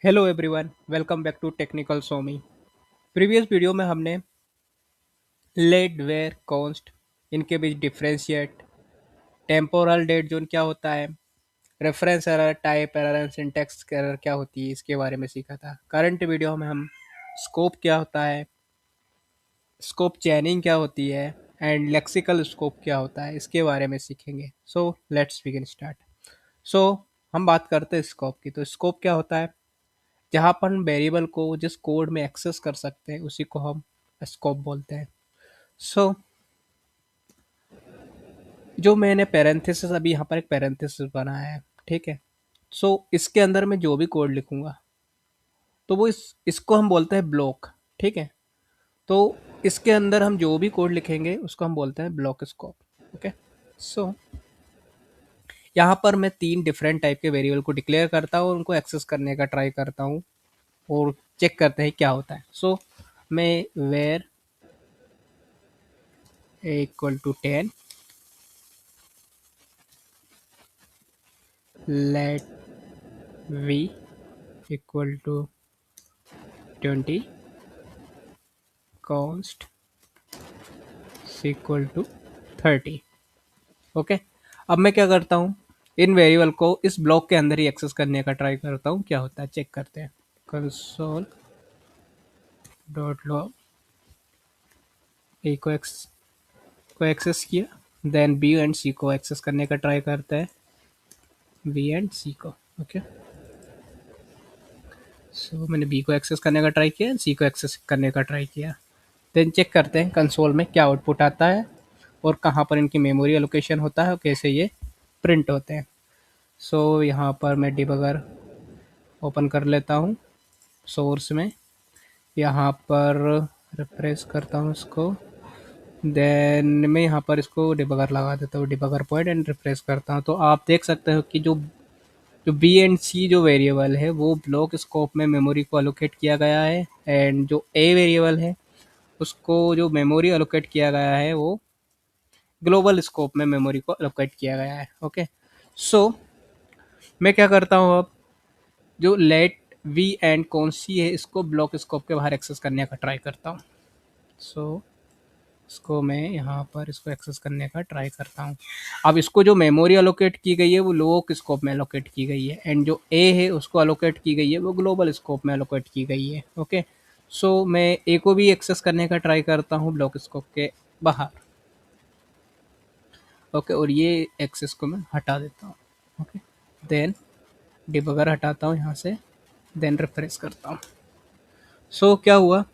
Hello everyone, welcome back to technical Somi. Previous video में हमने let var const, इनके बीच डिफरेंशिएट, टेम्पोरल डेट जोन क्या होता है, reference error, type error and syntax error क्या होती है, इसके बारे में सीखा था। करंट वीडियो में हम स्कोप क्या होता है, स्कोप चैनिंग क्या होती है एंड लेक्सिकल स्कोप क्या होता है, इसके बारे में सीखेंगे। So let's begin start. So हम बात करते हैं स्कोप की। तो स्कोप क्या होता है? जहाँ पर हम वेरिएबल को जिस कोड में एक्सेस कर सकते हैं उसी को हम स्कोप बोलते हैं। सो जो मैंने पैरेंथेसिस, अभी यहाँ पर एक पैरेंथेसिस बनाया है, ठीक है। इसके अंदर मैं जो भी कोड लिखूंगा तो वो इसको हम बोलते हैं ब्लॉक, ठीक है। तो इसके अंदर हम जो भी कोड लिखेंगे उसको हम बोलते हैं ब्लॉक स्कोप। ओके। सो यहाँ पर मैं तीन डिफरेंट टाइप के वेरिएबल को डिक्लेयर करता हूँ और उनको एक्सेस करने का ट्राई करता हूँ और चेक करते हैं क्या होता है। मैं var equal to 10, let v equal to 20, const equal to 30। Okay. अब मैं क्या करता हूँ, इन वेरिएबल को इस ब्लॉक के अंदर ही एक्सेस करने का ट्राई करता हूँ, क्या होता है चेक करते हैं। कंसोल डॉट लॉग ए को एक्सेस किया, देन बी एंड सी को एक्सेस करने का ट्राई करते हैं, बी एंड सी को। ओके। मैंने बी को एक्सेस करने का ट्राई किया, सी को एक्सेस करने का ट्राई किया। देन चेक करते हैं कंसोल में क्या आउटपुट आता है और कहाँ पर इनकी मेमोरी एलोकेशन होता है और कैसे ये प्रिंट होते हैं। यहाँ पर मैं डिबगर ओपन कर लेता हूँ सोर्स में, यहाँ पर रिफ्रेश करता हूँ इसको, देन मैं यहाँ पर इसको डिबगर लगा देता हूँ, डिबगर पॉइंट, एंड रिफ्रेश करता हूँ। तो आप देख सकते हो कि जो जो बी एंड सी जो वेरिएबल है वो ब्लॉक स्कोप में मेमोरी को अलोकेट किया गया है, एंड जो ए वेरिएबल है उसको जो मेमोरी अलोकेट किया गया है वो ग्लोबल स्कोप में मेमोरी को अलोकेट किया गया है। ओके। सो मैं क्या करता हूँ अब, जो लेट वी एंड कौन सी है इसको ब्लॉक स्कोप के बाहर एक्सेस करने का ट्राई करता हूँ। सो इसको मैं यहाँ पर इसको एक्सेस करने का ट्राई करता हूँ। अब इसको जो मेमोरी अलोकेट की गई है वो लोक स्कोप में अलोकेट की गई है, एंड जो ए है उसको अलोकेट की गई है वो ग्लोबल स्कोप में अलोकेट की गई है। ओके। मैं ए को भी एक्सेस करने का ट्राई करता हूँ ब्लॉक स्कोप के बाहर। ओके। और ये एक्सेस को मैं हटा देता हूँ। ओके। देन डिबगर हटाता हूँ यहाँ से, देन रिफ्रेश करता हूँ। क्या हुआ,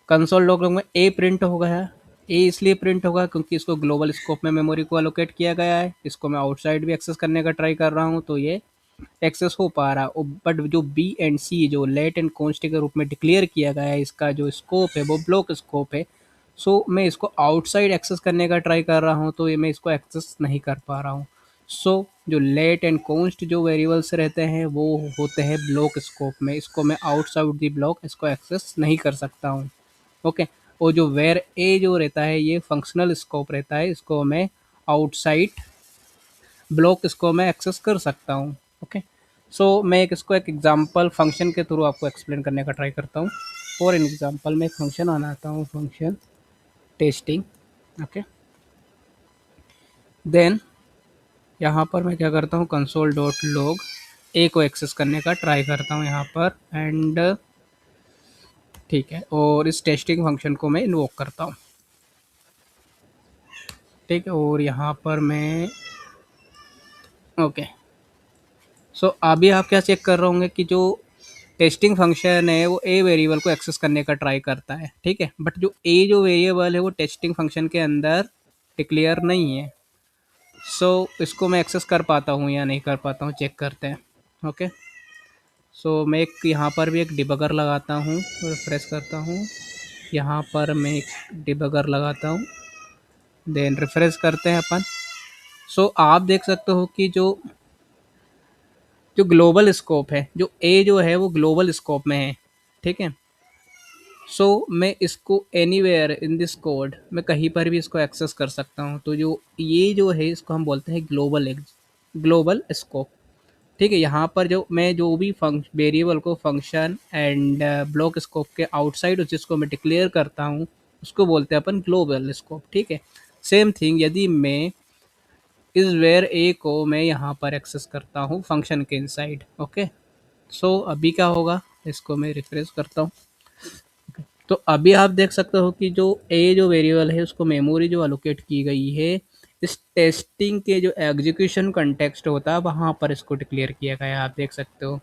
कंसोल लॉग में ए प्रिंट हो गया। ए इसलिए प्रिंट होगा क्योंकि इसको ग्लोबल स्कोप में मेमोरी को अलोकेट किया गया है। इसको मैं आउटसाइड भी एक्सेस करने का ट्राई कर रहा हूँ तो ये एक्सेस हो पा रहा है। बट जो बी एंड सी जो लेट एंड कॉन्स्ट के रूप में डिक्लेयर किया गया है, इसका जो स्कोप है वो ब्लॉक स्कोप है। मैं इसको आउटसाइड एक्सेस करने का ट्राई कर रहा हूँ तो ये मैं इसको एक्सेस नहीं कर पा रहा हूँ। जो लेट एंड कॉन्स्ट जो वेरिएबल्स रहते हैं वो होते हैं ब्लॉक स्कोप में, इसको मैं आउटसाइड दी ब्लॉक इसको एक्सेस नहीं कर सकता हूँ। ओके। और जो वेर ए जो रहता है ये फंक्शनल स्कोप रहता है, इसको मैं आउटसाइड ब्लॉक इसको मैं एक्सेस कर सकता हूँ। ओके। मैं इसको एक एग्जांपल फंक्शन के थ्रू आपको एक्सप्लेन करने का ट्राई करता हूँ। फॉर एन एग्जांपल मैं एक फंक्शन बनाता हूँ, फंक्शन टेस्टिंग। ओके। देन यहाँ पर मैं क्या करता हूँ, कंसोल डॉट लॉग ए को एक्सेस करने का ट्राई करता हूँ यहाँ पर, एंड ठीक है, और इस टेस्टिंग फंक्शन को मैं इन्वोक करता हूँ। ठीक है। और यहाँ पर मैं ओके। अभी आप क्या चेक कर रहे होंगे कि जो टेस्टिंग फंक्शन है वो ए वेरिएबल को एक्सेस करने का ट्राई करता है, ठीक है। बट जो ए जो वेरिएबल है वो टेस्टिंग फंक्शन के अंदर डिक्लेयर नहीं है। इसको मैं एक्सेस कर पाता हूँ या नहीं कर पाता हूँ, चेक करते हैं। ओके। मैं एक यहाँ पर भी एक डिबगर लगाता हूँ, रिफ्रेश करता हूँ, यहाँ पर मैं एक डिबगर लगाता हूँ, देन रिफ्रेश करते हैं अपन। आप देख सकते हो कि जो जो ग्लोबल स्कोप है, जो ए जो है वो ग्लोबल स्कोप में है, ठीक है। मैं इसको एनीवेयर इन दिस कोड, मैं कहीं पर भी इसको एक्सेस कर सकता हूँ। तो जो ये जो है इसको हम बोलते हैं ग्लोबल स्कोप। ठीक है, यहाँ पर जो मैं जो भी वेरिएबल को फंक्शन एंड ब्लॉक स्कोप के आउटसाइड उस जिसको मैं डिक्लेयर करता हूँ, उसको बोलते हैं अपन ग्लोबल स्कोप। ठीक है, सेम थिंग यदि मैं इस वेर ए को मैं यहाँ पर एक्सेस करता हूँ फंक्शन के इनसाइड। ओके, सो अभी क्या होगा, इसको मैं रिफ्रेश करता हूँ। तो अभी आप देख सकते हो कि जो ए जो वेरिएबल है उसको मेमोरी जो अलोकेट की गई है, इस टेस्टिंग के जो एग्जीक्यूशन कंटेक्स्ट होता है वहाँ पर इसको डिक्लेयर किया गया है, आप देख सकते हो।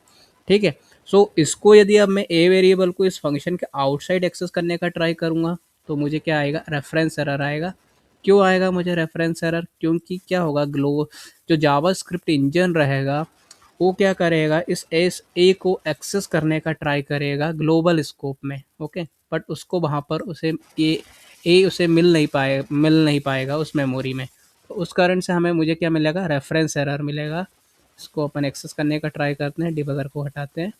ठीक है, सो इसको यदि अब मैं ए वेरिएबल को इस फंक्शन के आउटसाइड एक्सेस करने का ट्राई करूँगा तो मुझे क्या आएगा, रेफरेंस एरर आएगा। क्यों आएगा मुझे रेफरेंस एरर, क्योंकि क्या होगा, जो जावा स्क्रिप्ट इंजन रहेगा वो क्या करेगा, इस एस ए को एक्सेस करने का ट्राई करेगा ग्लोबल स्कोप में। ओके, बट उसको वहाँ पर उसे ए उसे मिल नहीं पाएगा उस मेमोरी में। तो उस कारण से हमें मुझे क्या मिलेगा, रेफरेंस एरर मिलेगा। इसको अपन एक्सेस करने का ट्राई करते हैं, डिबगर को हटाते हैं।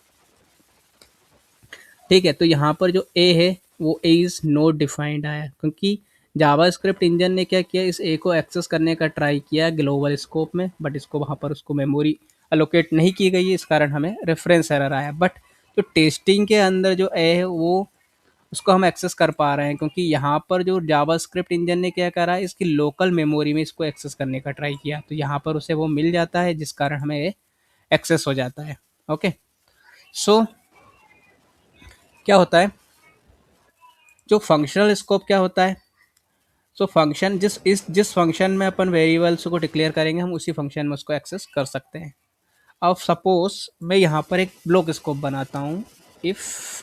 ठीक है, तो यहाँ पर जो ए है वो ए इज़ नॉट डिफाइंड आया, क्योंकि जावा स्क्रिप्ट इंजन ने क्या किया, इस ए को एक्सेस करने का ट्राई किया ग्लोबल स्कोप में, बट इसको वहाँ पर उसको मेमोरी अलोकेट नहीं की गई है, इस कारण हमें रेफरेंस एरर आया। बट जो टेस्टिंग के अंदर जो ए है वो उसको हम एक्सेस कर पा रहे हैं, क्योंकि यहाँ पर जो जावा स्क्रिप्ट इंजन ने क्या करा, इसकी लोकल मेमोरी में इसको एक्सेस करने का ट्राई किया, तो यहाँ पर उसे वो मिल जाता है, जिस कारण हमें ये एक्सेस हो जाता है। ओके, सो क्या होता है, जो फंक्शनल स्कोप क्या होता है, सो फंक्शन जिस फंक्शन में अपन वेरिएबल्स को डिक्लेयर करेंगे हम उसी फंक्शन में उसको एक्सेस कर सकते हैं। अब सपोज मैं यहाँ पर एक ब्लॉक स्कोप बनाता हूँ, if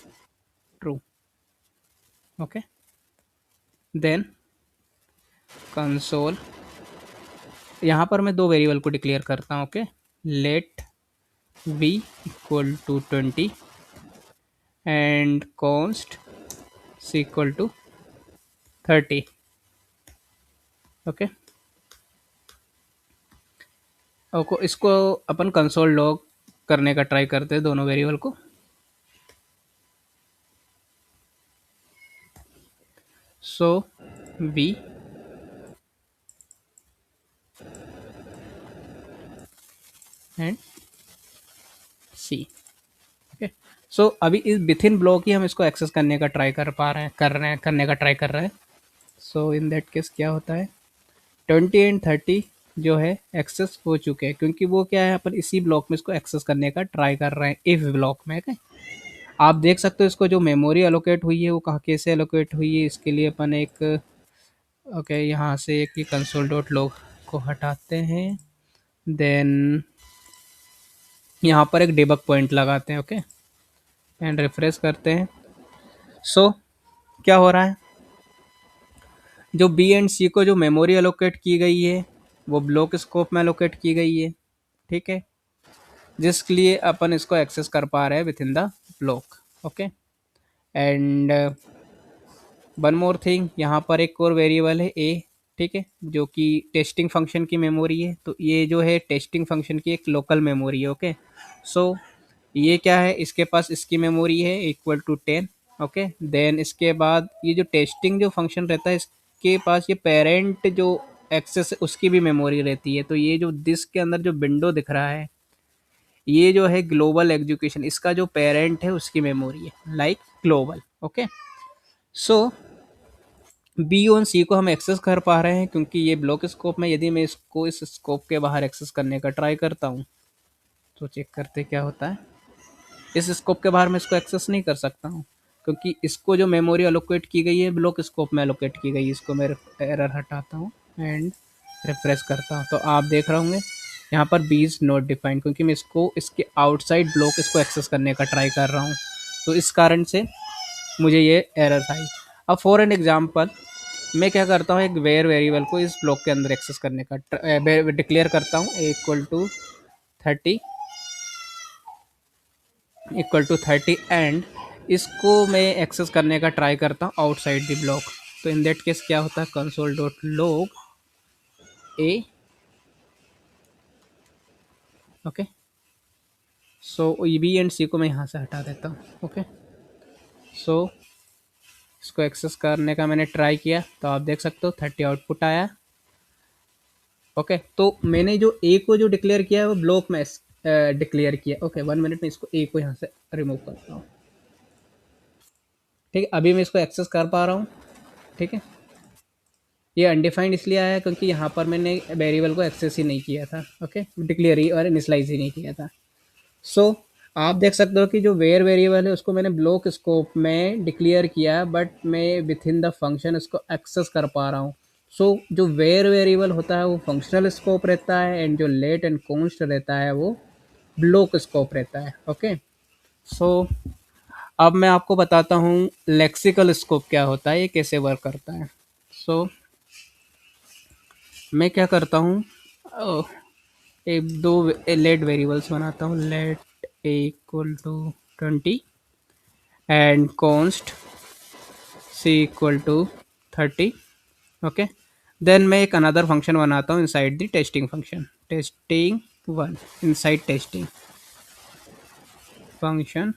true. Okay, then console, यहाँ पर मैं दो वेरिएबल को डिक्लेयर करता हूँ। Okay, let v equal to 20 and const c equal to 30। Okay, और इसको अपन कंसोल लॉग करने का ट्राई करते हैं दोनों वेरिएबल को। सो v and c। Okay, so अभी इस विथिन ब्लॉक ही हम इसको एक्सेस करने का ट्राई करने का ट्राई कर रहे हैं। सो इन दैट केस क्या होता है, 20 एंड 30 जो है एक्सेस हो चुके हैं, क्योंकि वो क्या है, अपन इसी ब्लॉक में इसको एक्सेस करने का ट्राई कर रहे हैं, इफ ब्लॉक में। okay? आप देख सकते हो इसको जो मेमोरी अलोकेट हुई है वो कहाँ कैसे अलोकेट हुई है, इसके लिए अपन एक ओके यहाँ से एक ही कंसोल डॉट लॉग को हटाते हैं, देन यहाँ पर एक डिबग पॉइंट लगाते हैं। ओके, एंड रिफ्रेश करते हैं। सो क्या हो रहा है, जो बी एंड सी को जो मेमोरी अलोकेट की गई है वो ब्लॉक स्कोप में अलोकेट की गई है। ठीक है, जिसके लिए अपन इसको एक्सेस कर पा रहे हैं with in the block. Okay, and one more thing, यहाँ पर एक और वेरिएबल है ए। ठीक है, जो कि टेस्टिंग फंक्शन की मेमोरी है, तो ये जो है टेस्टिंग फंक्शन की एक लोकल मेमोरी है। ओके, सो ये क्या है, इसके पास इसकी मेमोरी है इक्वल टू 10। ओके, देन इसके बाद ये जो टेस्टिंग जो फंक्शन रहता है इसके पास ये पेरेंट जो एक्सेस उसकी भी मेमोरी रहती है। तो ये जो दिस के अंदर जो विंडो दिख रहा है ये जो है ग्लोबल एग्जीक्यूशन, इसका जो पेरेंट है उसकी मेमोरी है, like global. Okay, so B और सी को हम एक्सेस कर पा रहे हैं, क्योंकि ये ब्लॉक स्कोप में, यदि मैं इसको इस स्कोप के बाहर एक्सेस करने का ट्राई करता हूँ तो चेक करते क्या होता है। इस स्कोप के बाहर मैं इसको एक्सेस नहीं कर सकता हूँ, क्योंकि इसको जो मेमोरी अलोकेट की गई है ब्लॉक स्कोप में अलोकेट की गई है। इसको मैं एरर हटाता हूँ एंड रिफ्रेश करता हूँ, तो आप देख रहे होंगे यहाँ पर बी इज़ नॉट डिफाइंड, क्योंकि मैं इसको इसके आउटसाइड ब्लॉक इसको एक्सेस करने का ट्राई कर रहा हूँ, तो इस कारण से मुझे ये एरर आई। अब फॉर एन एग्जांपल मैं क्या करता हूँ, एक वेयर वेरिएबल को इस ब्लॉक के अंदर एक्सेस करने का डिक्लेयर करता हूँ इक्वल टू 30 एंड इसको मैं एक्सेस करने का ट्राई करता हूँ आउटसाइड द ब्लॉक। तो इन दैट केस क्या होता है, console dot log A. Okay, so B and C को मैं यहाँ से हटा देता हूँ। ओके, सो इसको एक्सेस करने का मैंने ट्राई किया, तो आप देख सकते हो 30 आउटपुट आया। ओके, तो मैंने जो ए को जो डिक्लेयर किया है वो ब्लॉक में डिक्लेयर किया। ओके 1 मिनट में इसको ए को यहाँ से रिमूव करता हूँ। ठीक है, अभी मैं इसको एक्सेस कर पा रहा हूँ। ठीक है, ये अनडिफाइंड इसलिए आया क्योंकि यहाँ पर मैंने वेरिएबल को एक्सेस ही नहीं किया था। ओके, डिक्लेयर ही और इनिशलाइज ही नहीं किया था। सो आप देख सकते हो कि जो वेयर वेरिएबल है उसको मैंने ब्लॉक स्कोप में डिक्लेयर किया, बट मैं विथ इन द फंक्शन इसको एक्सेस कर पा रहा हूँ। सो जो वेयर वेरिएबल होता है वो फंक्शनल स्कोप रहता है, एंड जो लेट एंड कॉन्स्ट रहता है वो ब्लॉक स्कोप रहता है। ओके, सो अब मैं आपको बताता हूँ लेक्सिकल स्कोप क्या होता है, ये कैसे वर्क करता है। सो मैं क्या करता हूँ, एक दो लेट वेरिएबल्स बनाता हूँ, let A equal to 20 and const C equal to 30। Okay, then मैं एक अनदर फंक्शन बनाता हूँ inside the testing function, testing one, inside testing function,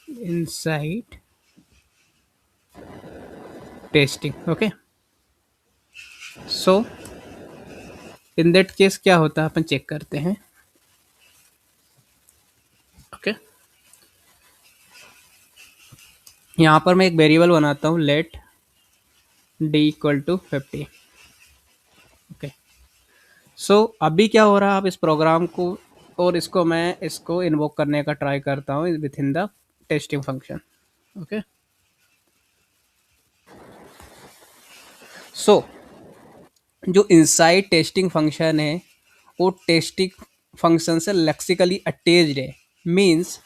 inside testing. Okay, so in that case क्या होता है अपन check करते हैं। ओके, यहाँ पर मैं एक वेरिएबल बनाता हूँ, let D equal to 50। Okay, so अभी क्या हो रहा है, आप इस प्रोग्राम को और इसको मैं इसको इन्वोक करने का ट्राई करता हूँ within the testing function. Okay, so जो इनसाइड टेस्टिंग फंक्शन है वो टेस्टिंग फंक्शन से लेक्सिकली अटैच्ड है। मीन्स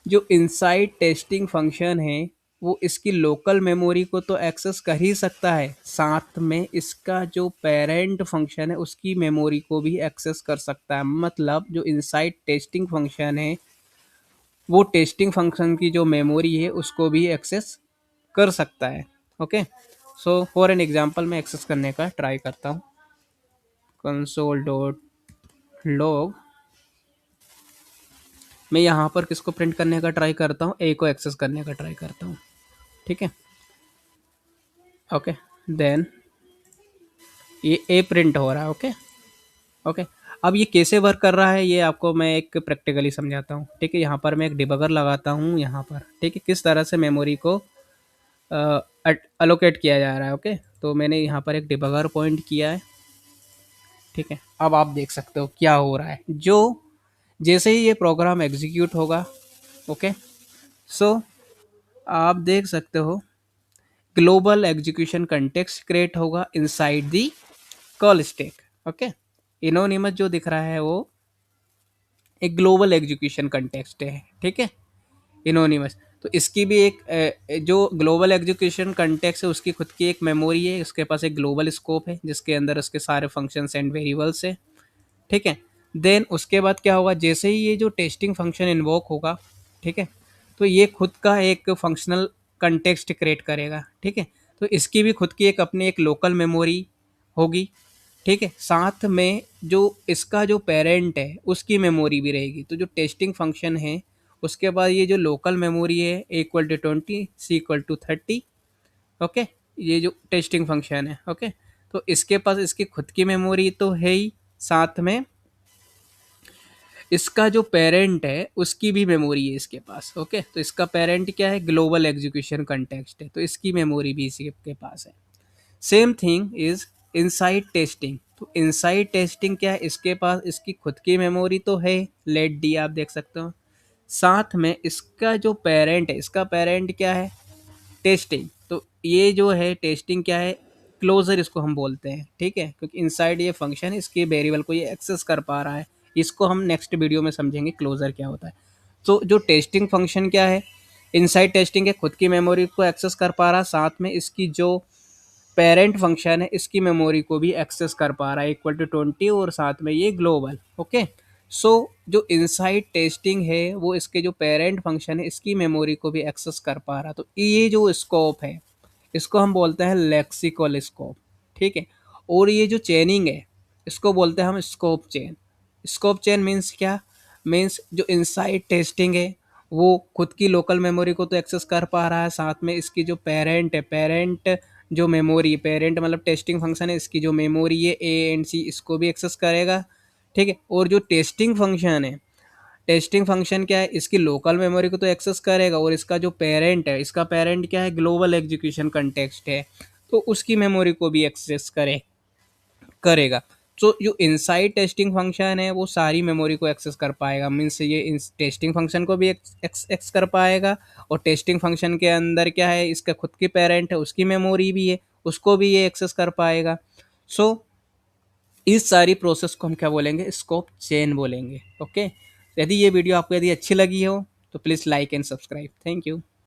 जो इनसाइड टेस्टिंग फंक्शन है वो इसकी लोकल मेमोरी को तो एक्सेस कर ही सकता है, साथ में इसका जो पेरेंट फंक्शन है उसकी मेमोरी को भी एक्सेस कर सकता है। मतलब जो इनसाइड टेस्टिंग फंक्शन है वो टेस्टिंग फंक्शन की जो मेमोरी है उसको भी एक्सेस कर सकता है। Okay, so for an example मैं एक्सेस करने का ट्राई करता हूँ, कंसोल डॉट लॉग। मैं यहाँ पर किसको प्रिंट करने का ट्राई करता हूँ, ए को एक्सेस करने का ट्राई करता हूँ। ठीक है, ओके, देन ये ए प्रिंट हो रहा है। ओके, ओके, अब ये कैसे वर्क कर रहा है ये आपको मैं एक प्रैक्टिकली समझाता हूँ। ठीक है, यहाँ पर मैं एक डिबगर लगाता हूँ यहाँ पर। ठीक है, किस तरह से मेमोरी को अलोकेट किया जा रहा है। ओके, तो मैंने यहाँ पर एक डिबगर पॉइंट किया है। ठीक है, अब आप देख सकते हो क्या हो रहा है, जो जैसे ही ये प्रोग्राम एग्जीक्यूट होगा। ओके, सो आप देख सकते हो ग्लोबल एग्जीक्यूशन कंटेक्स्ट क्रिएट होगा inside the call stack. Okay, anonymous जो दिख रहा है वो एक ग्लोबल एग्जीक्यूशन कंटेक्स्ट है। ठीक है, इनोनिमस, तो इसकी भी एक जो ग्लोबल एग्जीक्यूशन कंटेक्स्ट है उसकी खुद की एक मेमोरी है, उसके पास एक ग्लोबल स्कोप है जिसके अंदर उसके सारे फंक्शंस एंड वेरिएबल्स है। ठीक है, देन उसके बाद क्या होगा, जैसे ही ये जो टेस्टिंग फंक्शन इन्वोक होगा, ठीक है, तो ये खुद का एक फंक्शनल कंटेक्स्ट क्रिएट करेगा। ठीक है, तो इसकी भी खुद की एक अपनी एक लोकल मेमोरी होगी। ठीक है, साथ में जो इसका जो पेरेंट है उसकी मेमोरी भी रहेगी। तो जो टेस्टिंग फंक्शन है उसके बाद ये जो लोकल मेमोरी है equal to 20 C equal to 30। Okay, ये जो टेस्टिंग फंक्शन है। ओके, तो इसके पास इसकी खुद की मेमोरी तो है ही, साथ में इसका जो पेरेंट है उसकी भी मेमोरी है इसके पास। ओके, तो इसका पेरेंट क्या है, ग्लोबल एग्जीक्यूशन कंटेक्स्ट है, तो इसकी मेमोरी भी इसी के पास है। Same thing is inside testing. तो इनसाइड टेस्टिंग क्या है, इसके पास इसकी खुद की मेमोरी तो है, लेट डी आप देख सकते हो, साथ में इसका जो पेरेंट है, इसका पेरेंट क्या है, टेस्टिंग। तो ये जो है टेस्टिंग क्या है, क्लोजर इसको हम बोलते हैं। ठीक है, क्योंकि इनसाइड ये फंक्शन है, इसके वेरिएबल को ये एक्सेस कर पा रहा है। इसको हम नेक्स्ट वीडियो में समझेंगे क्लोजर क्या होता है। तो जो टेस्टिंग फंक्शन क्या है, इनसाइड टेस्टिंग है, खुद की मेमोरी को एक्सेस कर पा रहा है, साथ में इसकी जो पेरेंट फंक्शन है इसकी मेमोरी को भी एक्सेस कर पा रहा है इक्वल टू 20, और साथ में ये ग्लोबल। ओके, सो जो इनसाइड टेस्टिंग है वो इसके जो पेरेंट फंक्शन है इसकी मेमोरी को भी एक्सेस कर पा रहा है। तो ये जो स्कोप है इसको हम बोलते हैं लेक्सिकल स्कोप। ठीक है, और ये जो चेनिंग है इसको बोलते हैं हम scope chain. Scope chain means क्या, मीन्स जो इनसाइड टेस्टिंग है वो खुद की लोकल मेमोरी को तो एक्सेस कर पा रहा है, साथ में इसकी जो पेरेंट है, पेरेंट जो मेमोरी, पेरेंट मतलब टेस्टिंग फंक्शन है, इसकी जो मेमोरी है ए एंड सी इसको भी एक्सेस करेगा। ठीक है। और जो टेस्टिंग फंक्शन है, टेस्टिंग फंक्शन क्या है, इसकी लोकल मेमोरी को तो एक्सेस करेगा, और इसका जो पेरेंट है, इसका पेरेंट क्या है, ग्लोबल एग्जीक्यूशन कंटेक्स्ट है, तो उसकी मेमोरी को भी एक्सेस करेगा। तो जो इनसाइड टेस्टिंग फंक्शन है वो सारी मेमोरी को एक्सेस कर पाएगा, मीन्स ये इस टेस्टिंग फंक्शन को भी एक्स कर पाएगा, और टेस्टिंग फंक्शन के अंदर क्या है, इसका खुद की पेरेंट है, उसकी मेमोरी भी है, उसको भी ये एक्सेस कर पाएगा। सो इस सारी प्रोसेस को हम क्या बोलेंगे, स्कोप चेन बोलेंगे। ओके, यदि ये वीडियो आपको यदि अच्छी लगी हो तो please like and subscribe. Thank you.